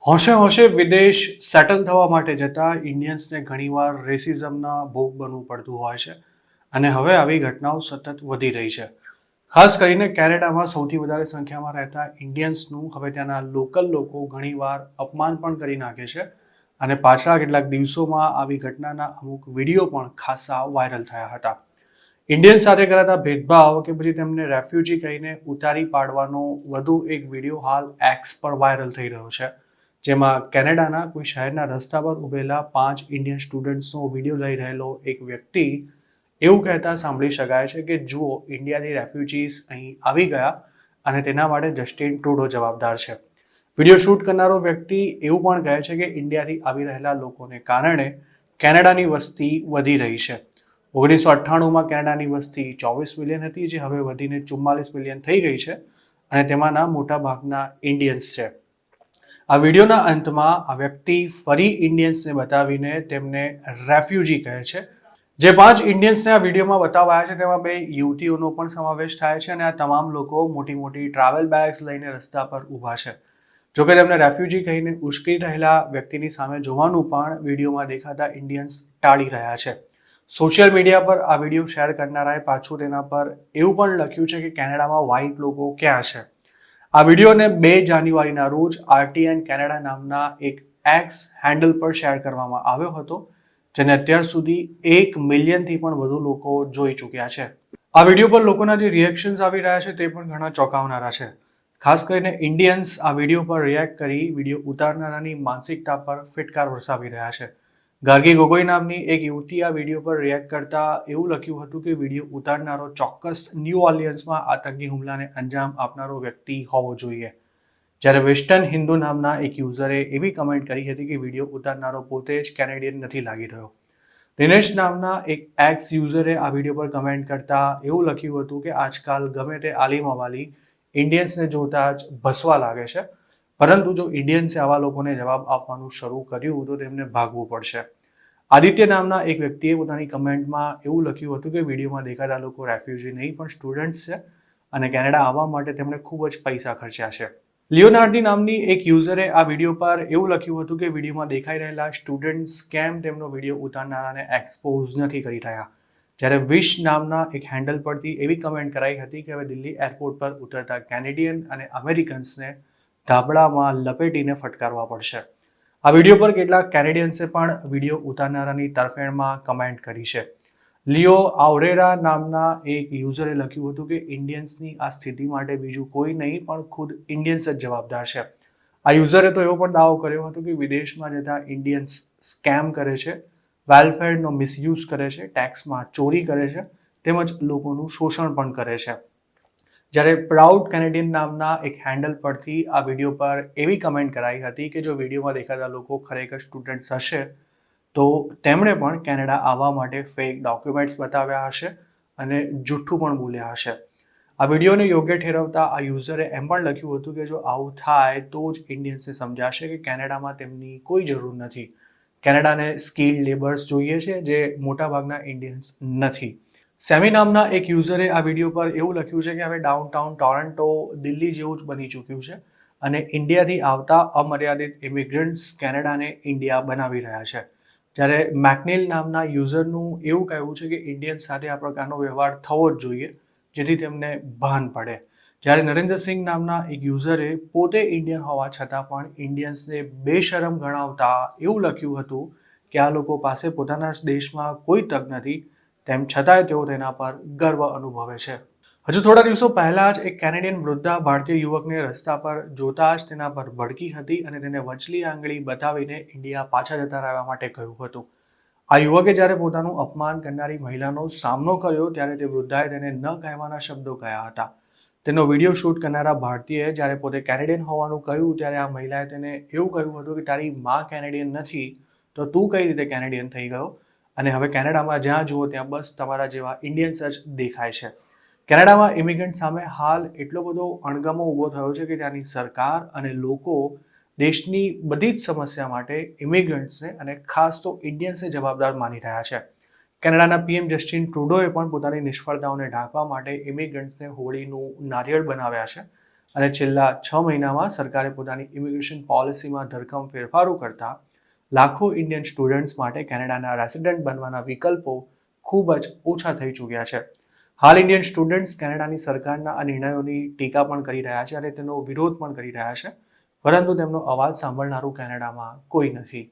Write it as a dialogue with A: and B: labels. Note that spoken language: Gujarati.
A: હોશે હોશે વિદેશ સેટલ થવા માટે જતા ઇન્ડિયન્સને ઘણીવાર રેસિઝમના ભોગ બનવું પડતું હોય છે અને હવે આવી ઘટનાઓ સતત વધી રહી છે. ખાસ કરીને કેનેડામાં સૌથી વધારે સંખ્યામાં રહેતા ઇન્ડિયન્સનું હવે ત્યાંના લોકલ લોકો ઘણીવાર અપમાન પણ કરી નાખે છે અને પાછલા કેટલાક દિવસોમાં આવી ઘટનાના અમુક વિડીયો પણ ખાસા વાયરલ થયા હતા. ઇન્ડિયન સાથે કરાતા ભેદભાવ કે પછી તેમને રેફ્યુજી કહીને ઉતારી પાડવાનો વધુ એક વિડીયો હાલ એક્સ પર વાયરલ થઈ રહ્યો છે, જેમાં કેનેડાના કોઈ શહેરના રસ્તા પર ઉભેલા 5 ઇન્ડિયન સ્ટુડન્ટ્સનો વિડીયો લઈ રહેલો એક વ્યક્તિ એવું કહેતા સાંભળી શકાય છે કે જુઓ, ઇન્ડિયાથી રેફ્યુજીસ અહીં આવી ગયા અને તેના માટે જસ્ટિન ટ્રુડો જવાબદાર છે. વિડીયો શૂટ કરનારો વ્યક્તિ એવું પણ કહે છે કે ઇન્ડિયાથી આવી રહેલા લોકોને કારણે કેનેડાની વસ્તી વધી રહી છે. 1998માં કેનેડાની વસ્તી 24 મિલિયન હતી, જે હવે વધીને 44 મિલિયન થઈ ગઈ છે અને તેમાંના મોટા ભાગના ઇન્ડિયન્સ છે. આ વિડીયોના અંતમાં આ વ્યક્તિ ફરી ઇન્ડિયન્સને બતાવીને તેમને રેફ્યુજી કહે છે. જે 5 ઇન્ડિયન્સને આ વિડીયોમાં બતાવાયા છે તેમાં 2 યુવતીઓનો પણ સમાવેશ થાય છે અને આ તમામ લોકો મોટી મોટી ટ્રાવેલ બેગ્સ લઈને રસ્તા પર ઊભા છે. જોકે તેમને રેફ્યુજી કહીને ઉશ્કેરી રહેલા વ્યક્તિની સામે જોવાનું પણ વિડીયોમાં દેખાતા ઇન્ડિયન્સ ટાળી રહ્યા છે. સોશિયલ મીડિયા પર આ વિડીયો શેર કરનારાએ પાછું તેના પર એવું પણ લખ્યું છે કે કેનેડામાં વ્હાઇટ લોકો ક્યાં છે. આ વિડીયોને 2 જાન્યુઆરીના રોજ RTN કેનેડા નામના એક એક્સ હેન્ડલ પર શેર કરવામાં આવ્યો હતો, જેને અત્યાર સુધી 1 મિલિયનથી પણ વધુ લોકો જોઈ ચૂક્યા છે. આ વિડીયો પર લોકોના જે રિએક્શન્સ આવી રહ્યા છે તે પણ ઘણા ચોંકાવનારા છે. ખાસ કરીને ઇન્ડિયન્સ આ વિડીયો પર રિએક્ટ કરી વિડીયો ઉતારનારાની માનસિકતા પર ફિટકાર વરસાવી રહ્યા છે. ગાર્ગી ગોગોઈ નામની એક યુવતી આ વિડીયો પર રિએક્ટ કરતા એવું લખ્યું હતું કે વિડીયો ઉતારનારો ચોક્કસ ન્યૂ ઓર્લિયન્સમાં આતંકી હુમલાને અંજામ આપનારો વ્યક્તિ હોવો જોઈએ. જ્યારે વેસ્ટર્ન હિન્દુ નામના એક યુઝરે એવી કમેન્ટ કરી હતી કે વિડીયો ઉતારનારો પોતે જ કેનેડિયન નથી લાગી રહ્યો. દિનેશ નામના એક એક્સ યુઝરે આ વિડીયો પર કમેન્ટ કરતા એવું લખ્યું હતું કે આજકાલ ગમે તે આલિમ અવાલી ઇન્ડિયન્સને જોતા જ ભસવા લાગે છે, પરંતુ જો ઇન્ડિયન્સે આવા લોકોને જવાબ આપવાનું શરૂ કર્યું તો તેમને ભાગવું પડશે. આદિત્ય નામના એક વ્યક્તિએ પોતાની કમેન્ટમાં એવું લખ્યું હતું કે વિડીયોમાં દેખાતા લોકો રેફ્યુજી નહીં પણ સ્ટુડન્ટ્સ છે અને કેનેડા આવવા માટે તેમણે ખૂબ જ પૈસા ખર્ચ્યા છે. લિયોનાર્ડી નામની એક યુઝરે આ વિડીયો પર એવું લખ્યું હતું કે વિડીયોમાં દેખાઈ રહેલા સ્ટુડન્ટ્સ કેમ તેમનો વિડીયો ઉતારનારાને એક્સપોઝ નથી કરી રહ્યા. જ્યારે વિશ નામના એક હેન્ડલ પરથી એવી કમેન્ટ કરાઈ હતી કે હવે દિલ્હી એરપોર્ટ પર ઉતરતા કેનેડિયન અને અમેરિકન્સને ધાબળામાં લપેટીને ફટકારવા પડશે. આ વિડીયો પર કેટલાક કેનેડિયન્સે પણ વિડીયો ઉતારનારાની તરફેણમાં કમેન્ટ કરી છે. લિયો આવરેરા નામના એક યુઝરે લખ્યું હતું કે ઇન્ડિયન્સની આ સ્થિતિ માટે બીજું કોઈ નહીં પણ ખુદ ઇન્ડિયન્સ જ જવાબદાર છે. આ યુઝરે તો એવો પણ દાવો કર્યો હતો કે વિદેશમાં જતા ઇન્ડિયન્સ સ્કેમ કરે છે, વેલફેરનો મિસયુઝ કરે છે, ટેક્સમાં ચોરી કરે છે, તેમજ લોકોનું શોષણ પણ કરે છે. જ્યારે પ્રાઉડ કેનેડિયન નામના એક હેન્ડલ પરથી આ વિડીયો પર એવી કમેન્ટ કરાઈ હતી કે જો વિડીયોમાં દેખાતા લોકો ખરેખર સ્ટુડન્ટ્સ હશે તો તેમણે પણ કેનેડા આવવા માટે ફેક ડોક્યુમેન્ટ્સ બતાવ્યા હશે અને જૂઠું પણ બોલ્યા હશે. આ વિડીયોને યોગ્ય ઠેરવતા આ યુઝરે એમ પણ લખ્યું હતું કે જો આવું થાય તો જ ઇન્ડિયન્સને સમજાશે કે કેનેડામાં તેમની કોઈ જરૂર નથી. કેનેડાને સ્કિલ્ડ લેબર્સ જોઈએ છે, જે મોટાભાગના ઇન્ડિયન્સ નથી. સેમી નામના એક યુઝરે આ વિડીયો પર એવું લખ્યું છે કે હવે ડાઉનટાઉન ટોરન્ટો દિલ્હી જેવું જ બની ચૂક્યું છે અને ઇન્ડિયાથી આવતા અમર્યાદિત ઇમિગ્રન્ટ્સ કેનેડાને ઇન્ડિયા બનાવી રહ્યા છે. જ્યારે મેકનીલ નામના યુઝરનું એવું કહેવું છે કે ઇન્ડિયન્સ સાથે આ પ્રકારનો વ્યવહાર થવો જ જોઈએ જેથી તેમને ભાન પડે. જ્યારે નરેન્દ્રસિંહ નામના એક યુઝરે પોતે ઇન્ડિયન હોવા છતાં પણ ઇન્ડિયન્સને બેશરમ ગણાવતા એવું લખ્યું હતું કે આ લોકો પાસે પોતાના દેશમાં કોઈ તક નથી, તેમ છતાંય તેઓ તેના પર ગર્વ અનુભવે છે. હજુ થોડા દિવસો પહેલા જ એક કેનેડિયન વૃદ્ધા ભારતીય યુવકને રસ્તા પર જોતા જ તેના પર ભડકી હતી અને તેને વચલી આંગળી બતાવીને ઇન્ડિયા પાછા જતા રહેવા માટે કહ્યું હતું. આ યુવકે જ્યારે પોતાનું અપમાન કરનારી મહિલાનો સામનો કર્યો ત્યારે તે વૃદ્ધાએ તેને ન કહેવાના શબ્દો કહ્યા હતા. તેનો વિડીયો શૂટ કરનારા ભારતીયએ જ્યારે પોતે કેનેડિયન હોવાનું કહ્યું ત્યારે આ મહિલાએ તેને એવું કહ્યું હતું કે તારી માં કેનેડિયન નથી તો તું કઈ રીતે કેનેડિયન થઈ ગયો અને હવે કેનેડામાં જ્યાં જુઓ ત્યાં બસ તમારા જેવા ઇન્ડિયન્સ જ દેખાય છે. કેનેડામાં ઇમિગ્રન્ટ સામે હાલ એટલો બધો અણગમો ઊભો થયો છે કે ત્યાંની સરકાર અને લોકો દેશની બધી જ સમસ્યા માટે ઇમિગ્રન્ટ્સને અને ખાસ તો ઇન્ડિયન્સને જવાબદાર માની રહ્યા છે. કેનેડાના PM જસ્ટિન ટ્રુડોએ પણ પોતાની નિષ્ફળતાઓને ઢાંકવા માટે ઇમિગ્રન્ટ્સને હોળીનું નારિયેળ બનાવ્યા છે અને છેલ્લા 6 મહિનામાં સરકારે પોતાની ઇમિગ્રેશન પોલિસીમાં ધરખમ ફેરફારો કરતા લાખો ઇન્ડિયન સ્ટુડન્ટ્સ માટે કેનેડાના રેસિડેન્ટ બનવાના વિકલ્પો ખૂબ જ ઓછા થઈ ચૂક્યા છે. હાલ ઇન્ડિયન સ્ટુડન્ટ્સ કેનેડાની સરકારના આ નિર્ણયોની ટીકા પણ કરી રહ્યા છે અને તેનો વિરોધ પણ કરી રહ્યા છે, પરંતુ તેમનો અવાજ સાંભળનારું કેનેડામાં કોઈ નથી.